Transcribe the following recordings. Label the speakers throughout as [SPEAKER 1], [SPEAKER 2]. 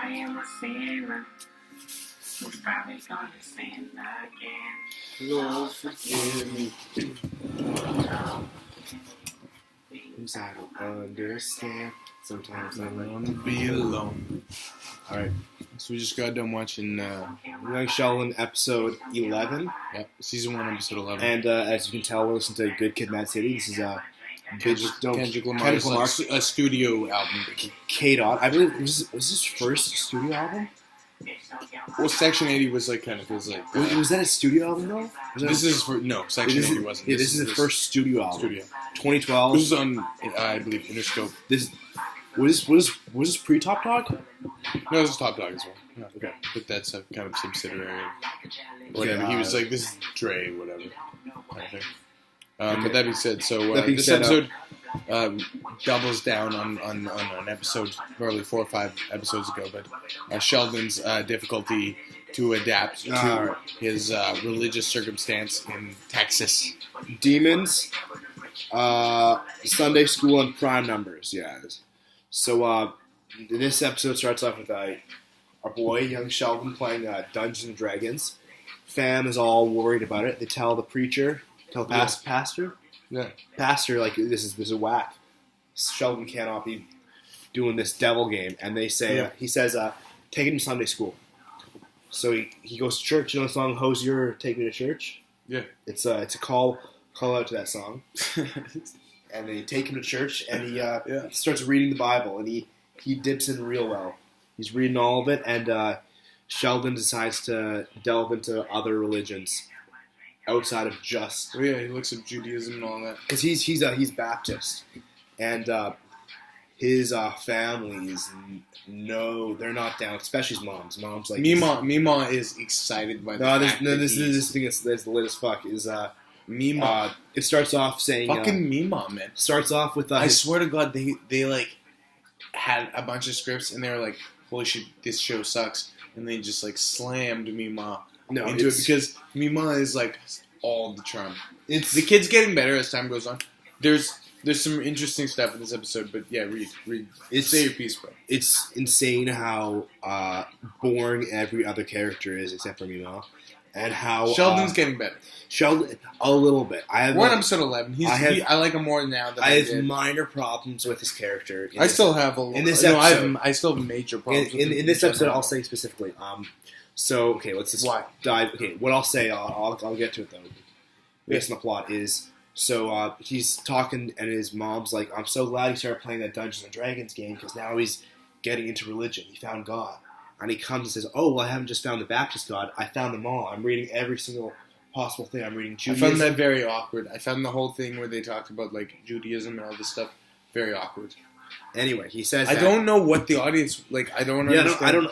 [SPEAKER 1] I am a sinner who's probably gonna sin again.
[SPEAKER 2] Lord, forgive me. Cause I don't understand. Sometimes I want to be alone. Alright, so we just got done watching Young Sheldon episode 11.
[SPEAKER 3] Yep, season 1, episode 11.
[SPEAKER 2] And as you can tell, we're listening to Good Kid, M.A.A.d City. This is
[SPEAKER 3] Kendrick Lamar. A studio album.
[SPEAKER 2] m.A.A.d. I believe was his first studio album?
[SPEAKER 3] Well, Section 80 was like kind of his like.
[SPEAKER 2] Was that a studio album though?
[SPEAKER 3] Section 80 wasn't.
[SPEAKER 2] Yeah, this is the first studio album. 2012.
[SPEAKER 3] This was on, I believe, Interscope.
[SPEAKER 2] Was this pre-Top Dog?
[SPEAKER 3] No, it was Top Dog as well.
[SPEAKER 2] Yeah. Okay,
[SPEAKER 3] but that's a kind of subsidiary. Whatever. He was like, this is Dre, whatever. Kind of thing. But that being said, so this episode doubles down on an episode probably 4 or 5 episodes ago, but Sheldon's difficulty to adapt to his religious circumstance in Texas.
[SPEAKER 2] Demons, Sunday school, and prime numbers. Yeah. So this episode starts off with our boy, young Sheldon, playing Dungeons and Dragons. Fam is all worried about it. They tell the preacher. Tell pastor?
[SPEAKER 3] Yeah.
[SPEAKER 2] Pastor, like, this is whack. Sheldon cannot be doing this devil game. And they say, he says, take him to Sunday school. So he goes to church. You know the song, Hosier, Take Me to Church?
[SPEAKER 3] Yeah.
[SPEAKER 2] It's a call out to that song. And they take him to church, and he starts reading the Bible, and he dips in real well. He's reading all of it, and Sheldon decides to delve into other religions. Outside of just...
[SPEAKER 3] Oh yeah, he looks at Judaism and all that.
[SPEAKER 2] Because he's Baptist. And his families, no, they're not down, especially his mom's. Mom's like...
[SPEAKER 3] M.A.A.d is excited by the fact that
[SPEAKER 2] this thing that's lit as fuck is... M.A.A.d. It starts off saying...
[SPEAKER 3] Fucking M.A.A.d, man.
[SPEAKER 2] Starts off with...
[SPEAKER 3] I swear to God, they like, had a bunch of scripts, and they were like, holy shit, this show sucks. And they just, like, slammed M.A.A.d into it because M.A.A.d is like all the charm. The kid's getting better as time goes on. There's some interesting stuff in this episode, but yeah, read. Say your piece, bro.
[SPEAKER 2] It's insane how boring every other character is except for M.A.A.d, and how
[SPEAKER 3] Sheldon's getting better.
[SPEAKER 2] Sheldon a little bit.
[SPEAKER 3] We're on episode 11. I like him more now than I did.
[SPEAKER 2] I have minor problems with his character.
[SPEAKER 3] I still have I still have major problems.
[SPEAKER 2] In this episode, I'll say specifically. So, okay, let's just dive. Okay, what I'll say, I'll get to it though. Based on the plot is, so he's talking, and his mom's like, "I'm so glad he started playing that Dungeons and Dragons game because now he's getting into religion. He found God." And he comes and says, "Oh, well, I haven't just found the Baptist God. I found them all. I'm reading every single possible thing. I'm reading Judaism."
[SPEAKER 3] I found that very awkward. I found the whole thing where they talked about like Judaism and all this stuff very awkward.
[SPEAKER 2] Anyway, he says,
[SPEAKER 3] "I don't know what the audience like. I don't understand."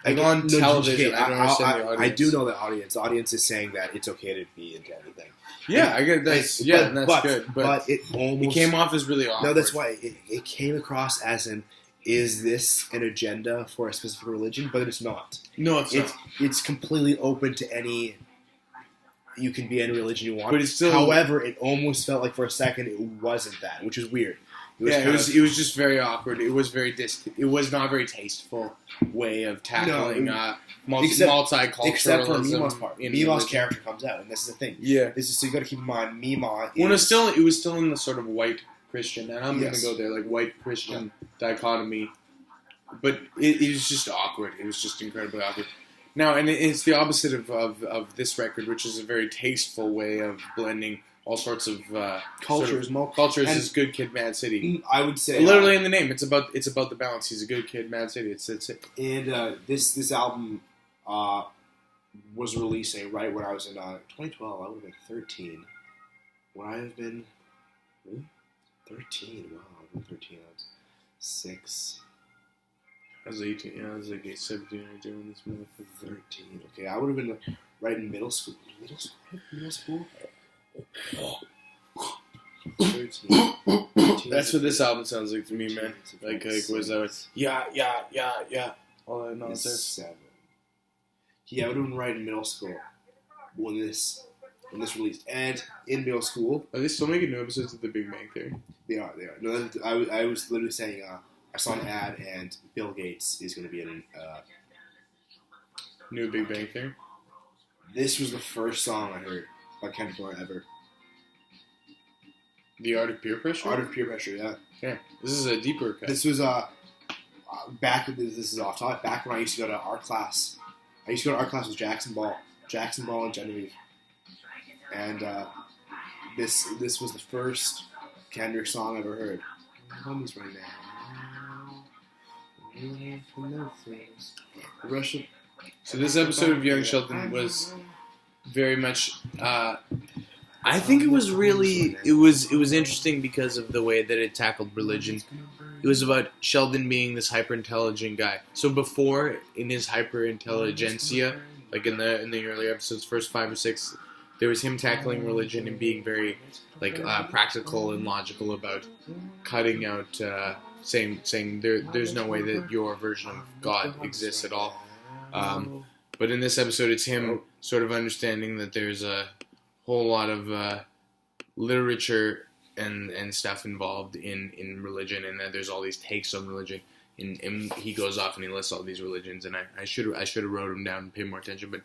[SPEAKER 3] I go on television. I don't understand the audience.
[SPEAKER 2] I do know the audience. The audience is saying that it's okay to be into anything.
[SPEAKER 3] Yeah, I get that. That's good. But it came off as really awkward.
[SPEAKER 2] No, that's why it came across as an, is this an agenda for a specific religion? But it's not.
[SPEAKER 3] No, it's not.
[SPEAKER 2] It's completely open to any... You can be any religion you want.
[SPEAKER 3] But it's still...
[SPEAKER 2] However, it almost felt like for a second it wasn't that, which is weird.
[SPEAKER 3] It was just very awkward. It was it was not a very tasteful way of tackling multiculturalism.
[SPEAKER 2] Except for M.A.A.d's part. M.A.A.d's character comes out, and this is the thing.
[SPEAKER 3] Yeah.
[SPEAKER 2] So you got to keep in mind, M.A.A.d is...
[SPEAKER 3] Well, it was still in the sort of white Christian, and I'm going to go there, like white Christian dichotomy. But it was just awkward. It was just incredibly awkward. Now, and it's the opposite of this record, which is a very tasteful way of blending all sorts of
[SPEAKER 2] cultures.
[SPEAKER 3] Cultures is Good Kid, M.A.A.d City.
[SPEAKER 2] I would say
[SPEAKER 3] literally in the name, it's about the balance. He's a good kid, M.A.A.d City. It's it.
[SPEAKER 2] And this album was releasing right when I was in 2012. I would have been 13. Would I have been 13? Wow, I would have been 13. I was 6.
[SPEAKER 3] I was 18. Yeah, I was like 17 doing this motherfucker.
[SPEAKER 2] 13. Okay, I would have been right in middle school. Middle school. 13.
[SPEAKER 3] That's what this album sounds like to me, man. Like was that? Yeah. All that nonsense.
[SPEAKER 2] 7. Yeah, I would have been right in middle school when this released, and in middle school.
[SPEAKER 3] Are they still making new episodes of The Big Bang Theory?
[SPEAKER 2] They are. No, I was literally saying. saw an ad, and Bill Gates is going to be in
[SPEAKER 3] New Big Bang Theory.
[SPEAKER 2] This was the first song I heard by Kendrick Lamar ever.
[SPEAKER 3] The Art of Peer Pressure?
[SPEAKER 2] Art of Peer Pressure, yeah.
[SPEAKER 3] Yeah. This is a deeper cut.
[SPEAKER 2] This was, this is off topic, back when I used to go to art class. I used to go to art class with Jackson Ball and Genevieve. And this was the first Kendrick song I ever heard. Homies right now.
[SPEAKER 3] So this episode of Young Sheldon was very much. I think it was really it was interesting because of the way that it tackled religion. It was about Sheldon being this hyper intelligent guy. So before, in his hyper intelligentsia, like in the earlier episodes, first 5 or 6, there was him tackling religion and being very practical and logical about cutting out saying there's no way that your version of God exists at all. But in this episode, it's him sort of understanding that there's a whole lot of literature and stuff involved in religion, and that there's all these takes on religion. And he goes off and he lists all these religions, and I should have wrote them down and paid more attention. But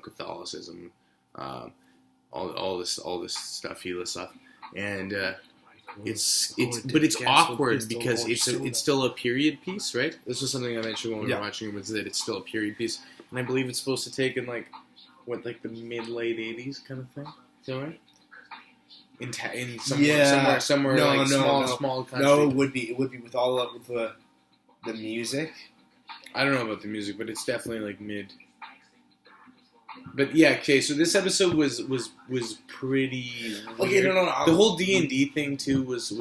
[SPEAKER 3] Catholicism, all this stuff he lists off, and it's awkward because it's still a period piece, right? This was something I mentioned when we were watching it, was that it's still a period piece, and I believe it's supposed to take in the mid-late 80s kind of thing. Is that right? In somewhere small country.
[SPEAKER 2] No, it would be with all of the music.
[SPEAKER 3] I don't know about the music, but it's definitely mid. But yeah, okay. So this episode was pretty weird.
[SPEAKER 2] Okay, no.
[SPEAKER 3] The whole D&D thing too was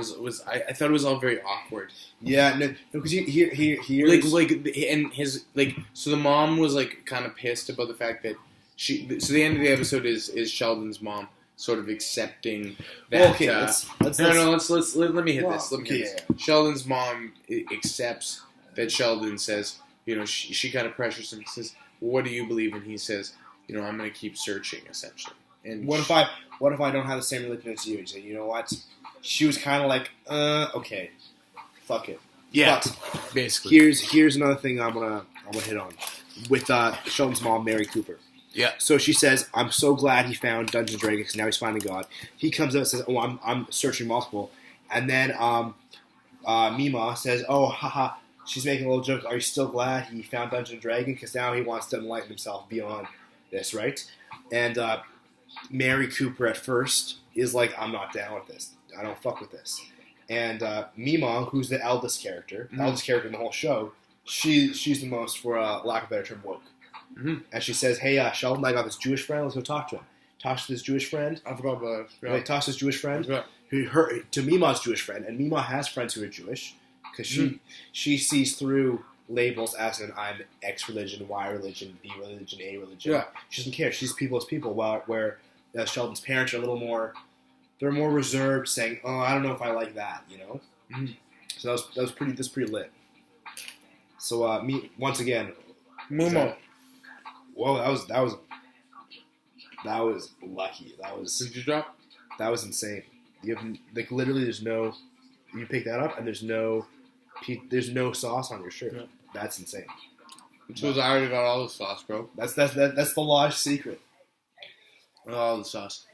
[SPEAKER 3] I thought it was all very awkward.
[SPEAKER 2] Yeah, no, because here
[SPEAKER 3] and his so the mom was kind of pissed about the fact that so the end of the episode is Sheldon's mom sort of accepting that.
[SPEAKER 2] Well, okay,
[SPEAKER 3] let me hit this. Let me hit this.
[SPEAKER 2] Yeah.
[SPEAKER 3] Sheldon's mom accepts that Sheldon says, she kind of pressures him and says, "What do you believe?" And he says, "I'm going to keep searching," essentially. And
[SPEAKER 2] what if I don't have the same religion as you? You say, you know what? She was kind of okay, fuck it.
[SPEAKER 3] Yeah,
[SPEAKER 2] but
[SPEAKER 3] basically.
[SPEAKER 2] Here's another thing I'm gonna hit on with Sheldon's mom, Mary Cooper.
[SPEAKER 3] Yeah.
[SPEAKER 2] So she says, "I'm so glad he found Dungeons & Dragons because now he's finding God." He comes out and says, "Oh, I'm searching multiple," and then Mima says, "Oh, haha." She's making a little joke. Are you still glad he found Dungeons & Dragons? Because now he wants to enlighten himself beyond this, right? And Mary Cooper at first is like, "I'm not down with this. I don't fuck with this." And Mima, who's the eldest character in the whole show, she's the most, for lack of a better term, woke. Mm-hmm. And she says, "Hey, Sheldon, I got this Jewish friend. Let's go talk to him." Talks to this Jewish friend.
[SPEAKER 3] I forgot about
[SPEAKER 2] that. Talks to this Jewish friend. To Mima's Jewish friend, and Mima has friends who are Jewish because she sees through labels as in I'm X religion, Y religion, B religion, A religion.
[SPEAKER 3] Yeah.
[SPEAKER 2] She doesn't care. She's people as people. Where Sheldon's parents are a little more, they're more reserved, saying, "Oh, I don't know if I like that," Mm-hmm. So that was pretty lit. So once again,
[SPEAKER 3] Momo.
[SPEAKER 2] Whoa, that was lucky.
[SPEAKER 3] Did you drop?
[SPEAKER 2] That was insane. You have literally there's no. You pick that up and there's no sauce on your shirt. Yeah. That's insane.
[SPEAKER 3] Which was I already got all the sauce, bro.
[SPEAKER 2] That's the lodge secret.
[SPEAKER 3] All the sauce.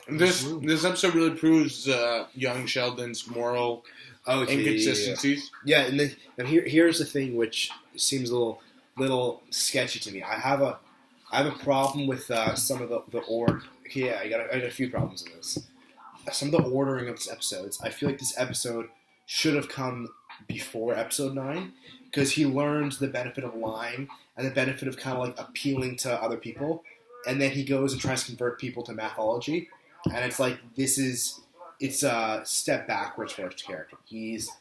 [SPEAKER 3] This episode really proves young Sheldon's moral inconsistencies.
[SPEAKER 2] Yeah, and here's the thing, which seems a little sketchy to me. I have a problem with some of the order. Yeah, I got a few problems with this. Some of the ordering of these episodes. I feel like this episode should have come before episode 9 because he learns the benefit of lying and the benefit of kind of appealing to other people, and then he goes and tries to convert people to mythology, and it's it's a step backwards for his character. He's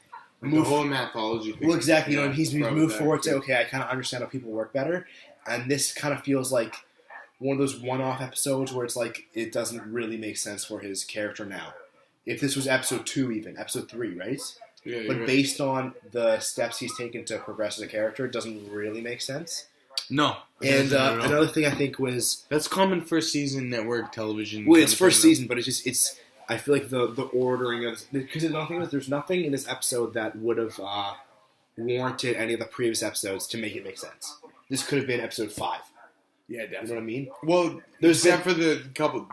[SPEAKER 3] the whole mythology thing.
[SPEAKER 2] Well, exactly. He's moved forward to, okay, I kind of understand how people work better. And this kind of feels like one of those one-off episodes where it's it doesn't really make sense for his character now. If this was episode 2 even, episode 3, right?
[SPEAKER 3] Yeah,
[SPEAKER 2] but based on the steps he's taken to progress as a character, it doesn't really make sense.
[SPEAKER 3] No.
[SPEAKER 2] And another thing I think was...
[SPEAKER 3] That's common for season network television.
[SPEAKER 2] Well, it's first season, but it's I feel like the ordering of because there's nothing in this episode that would have warranted any of the previous episodes to make it make sense. This could have been episode 5.
[SPEAKER 3] Yeah, definitely.
[SPEAKER 2] You know what I mean?
[SPEAKER 3] Well, except for the couple.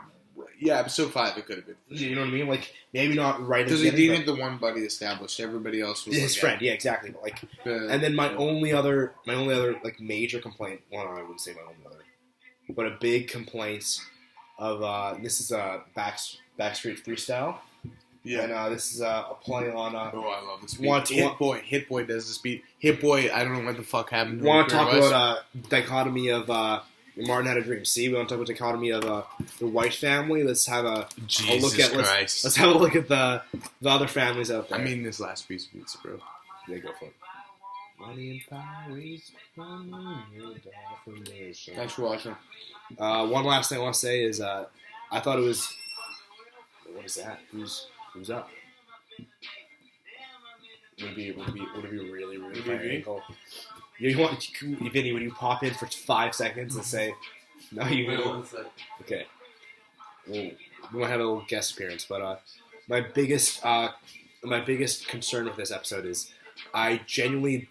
[SPEAKER 3] Yeah, episode 5 it could have been.
[SPEAKER 2] You know what I mean? Like maybe not right
[SPEAKER 3] because he needed the one buddy established. Everybody else was
[SPEAKER 2] his friend. Yeah, exactly. But like, and then my only other like major complaint. Well, I wouldn't say my only other, but a big complaint of this is a Backstreet Freestyle.
[SPEAKER 3] Yeah,
[SPEAKER 2] and this is a play on.
[SPEAKER 3] I love this beat. Hit Boy does this beat. Hit Boy, I don't know what the fuck happened. Want to talk about
[SPEAKER 2] dichotomy of Martin Had a Dream? See, we want to talk about dichotomy of the white family. Let's have a look at let's have a look at the other families out there.
[SPEAKER 3] I mean, this last piece of beats, bro.
[SPEAKER 2] Yeah, go for it. Money and
[SPEAKER 3] Thanks for watching.
[SPEAKER 2] One last thing I want to say is I thought it was. What is that? Who's up? Would it be really angle? You want Vinny? Would you pop in for 5 seconds and say, "No, you will"? Okay. Well, we might have a little guest appearance, but my biggest concern with this episode is I genuinely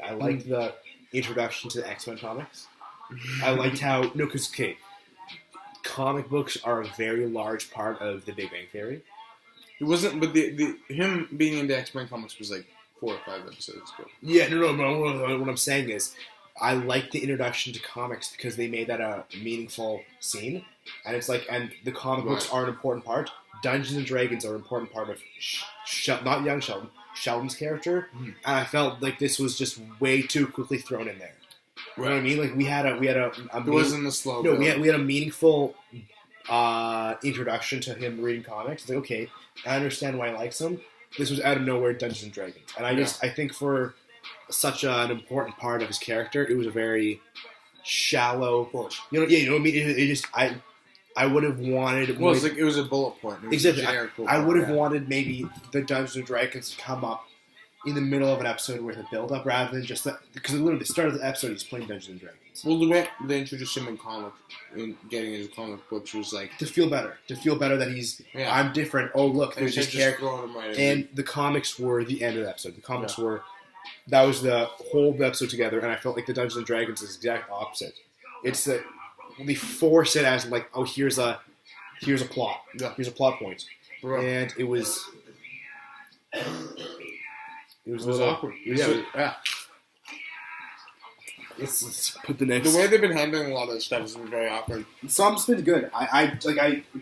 [SPEAKER 2] I liked the introduction to the X-Men comics. I liked how because comic books are a very large part of the Big Bang Theory.
[SPEAKER 3] It wasn't, but him being into X-Men comics was like 4 or 5 episodes ago.
[SPEAKER 2] Yeah, no. What I'm saying is, I like the introduction to comics because they made that a meaningful scene, and it's like, and the comic books are an important part. Dungeons and Dragons are an important part of not young Sheldon, Sheldon's character, and I felt like this was just way too quickly thrown in there. You know what I mean? Like we had a
[SPEAKER 3] it wasn't a slow.
[SPEAKER 2] No, we had a meaningful introduction to him reading comics. It's like, okay, I understand why he likes them. This was out of nowhere, Dungeons and Dragons, and I think for such an important part of his character, it was a very shallow. You know what I mean? It just I would have wanted.
[SPEAKER 3] Well, it was a bullet point.
[SPEAKER 2] Exactly. I would have wanted maybe the Dungeons and Dragons to come up in the middle of an episode with a build-up rather than just that, because literally the start of the episode he's playing Dungeons and Dragons.
[SPEAKER 3] Well, the way they introduced him in getting his comic books was like
[SPEAKER 2] to feel better that he's I'm different. Oh look, there's this character, and the comics were the end of the episode. The comics were that was the whole episode together, and I felt like the Dungeons and Dragons is the exact opposite. It's that they force it as like, oh, here's a plot, here's a plot point, and it was. It was a little awkward. Let's put the next.
[SPEAKER 3] The way they've been handling a lot of this stuff has been very awkward.
[SPEAKER 2] Some's been good. I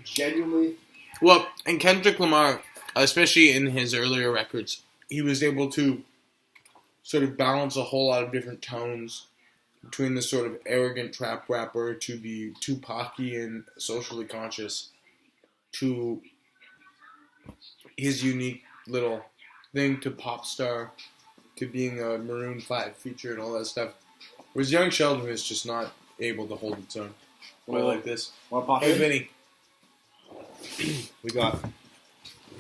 [SPEAKER 2] genuinely.
[SPEAKER 3] Well, and Kendrick Lamar, especially in his earlier records, he was able to sort of balance a whole lot of different tones between the sort of arrogant trap rapper to the Tupac-y and socially conscious to his unique little thing to pop star to being a Maroon 5 feature and all that stuff. Whereas young Sheldon is just not able to hold its own. Like this. Hey, Vinny.
[SPEAKER 2] We got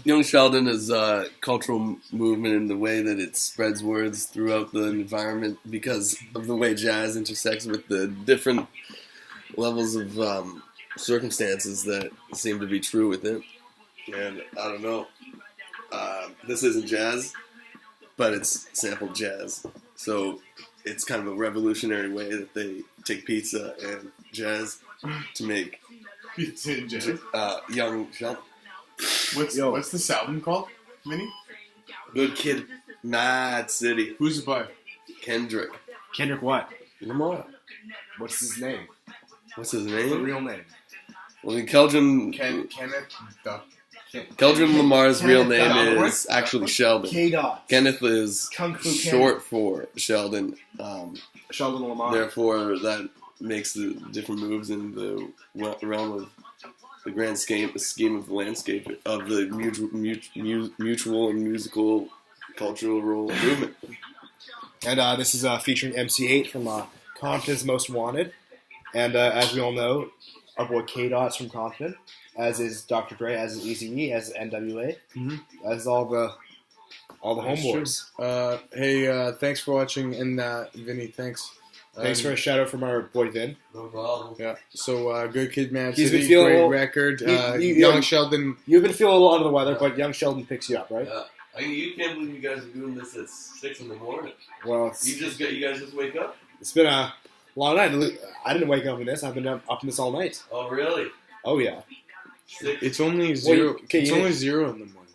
[SPEAKER 4] Young Sheldon is a cultural movement in the way that it spreads words throughout the environment because of the way jazz intersects with the different levels of circumstances that seem to be true with it. And I don't know. This isn't jazz, but it's sampled jazz. So it's kind of a revolutionary way that they take pizza and jazz to make
[SPEAKER 3] pizza and jazz.
[SPEAKER 4] Young Sheldon.
[SPEAKER 3] What's this album called, Vinny?
[SPEAKER 4] Good Kid, Mad City.
[SPEAKER 3] Who's it by?
[SPEAKER 4] Kendrick.
[SPEAKER 2] Kendrick what?
[SPEAKER 4] Lamar.
[SPEAKER 2] What's his name?
[SPEAKER 4] What's his name?
[SPEAKER 2] What's the real name?
[SPEAKER 4] Well, Keldron Lamar's real name is actually Sheldon.
[SPEAKER 2] K-Dot.
[SPEAKER 4] Kenneth is short for Sheldon.
[SPEAKER 2] Sheldon Lamar.
[SPEAKER 4] Therefore, that makes the different moves in the realm of the grand scheme of the landscape of the mutual and musical cultural role movement.
[SPEAKER 2] And this is featuring MC8 from Compton's Most Wanted. And as we all know, our boy K-Dot's from Compton, as is Dr. Dre, as is Eazy-E, as is NWA, as all the homeboys.
[SPEAKER 3] Hey, thanks for watching, and Vinny, thanks.
[SPEAKER 2] Thanks for a shout out from our boy Vin.
[SPEAKER 4] No problem.
[SPEAKER 3] Yeah. So, Good Kid, Mad
[SPEAKER 2] He's
[SPEAKER 3] City,
[SPEAKER 2] been feeling
[SPEAKER 3] great
[SPEAKER 2] a little-
[SPEAKER 3] record.
[SPEAKER 2] you-
[SPEAKER 3] Young Sheldon.
[SPEAKER 2] You've been feeling a little under the weather, but young Sheldon picks you up, right?
[SPEAKER 4] You can't believe you guys are doing this at 6 in the morning.
[SPEAKER 2] Well,
[SPEAKER 4] You guys just wake up?
[SPEAKER 2] it's been a long night. I didn't wake up in this. I've been up in this all night.
[SPEAKER 4] Oh, really?
[SPEAKER 2] Oh yeah.
[SPEAKER 4] 6?
[SPEAKER 3] It's only zero.
[SPEAKER 2] Okay,
[SPEAKER 3] it's only 0 in the morning.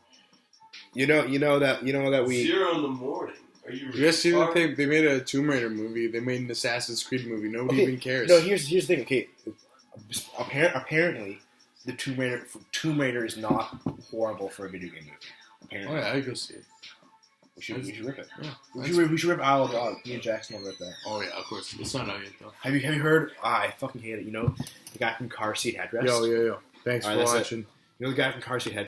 [SPEAKER 2] You know that we.
[SPEAKER 4] 0 in the morning. Are you?
[SPEAKER 3] You guys see that they made a Tomb Raider movie? They made an Assassin's Creed movie. Nobody even cares.
[SPEAKER 2] No, here's the thing. Okay, apparently, the Tomb Raider is not horrible for a video game movie. Apparently.
[SPEAKER 3] Oh yeah, I go see it.
[SPEAKER 2] We should rip it.
[SPEAKER 3] Yeah,
[SPEAKER 2] we should rip Isle of Dogs. Me and Jackson will rip that.
[SPEAKER 3] Oh yeah, of course. It's not out yet though.
[SPEAKER 2] Have you heard? I fucking hate it. You know the guy from Car Seat Headrest.
[SPEAKER 3] Yo. Thanks for
[SPEAKER 2] that's
[SPEAKER 3] watching.
[SPEAKER 2] You know the guy from Car Seat Headrest.